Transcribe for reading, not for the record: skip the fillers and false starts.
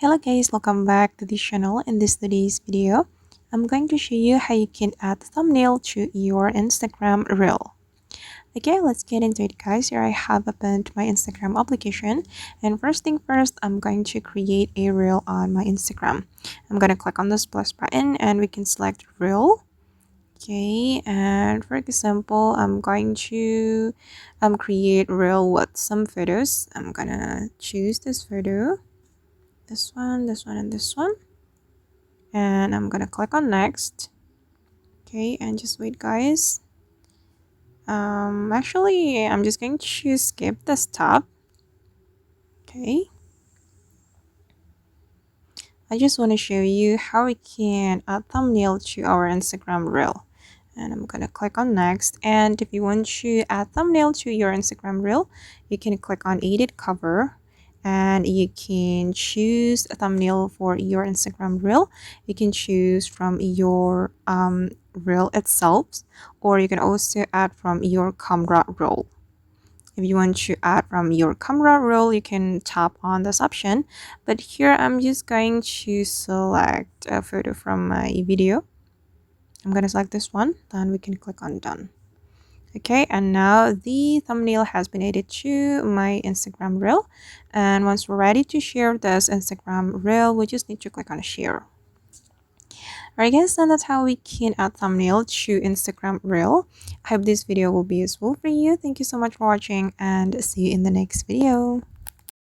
Hello guys, welcome back to this channel. In today's video, I'm going to show you how you can add thumbnail to your Instagram reel. Okay, let's get into it guys. Here I have opened my Instagram application, and first thing first, I'm going to create a reel on my Instagram. I'm going to click on this plus button and we can select reel. Okay, and for example, I'm going to create reel with some photos. I'm gonna choose this photo, this one, this one, and this one, and I'm gonna click on next. Okay, and just wait guys. Actually I'm just going to skip this tab. Okay, I just want to show you how we can add thumbnail to our Instagram reel, and I'm gonna click on next. And if you want to add thumbnail to your Instagram reel, you can click on edit cover, and you can choose a thumbnail for your Instagram reel. You can choose from your reel itself, or you can also add from your camera roll. If you want to add from your camera roll, you can tap on this option, but here I'm just going to select a photo from my video. I'm going to select this one, then we can click on done. Okay, and now the thumbnail has been added to my Instagram reel, and once we're ready to share this Instagram reel, we just need to click on share. Alright guys, and that's how we can add thumbnail to Instagram reel. I hope this video will be useful for you. Thank you so much for watching, and see you in the next video.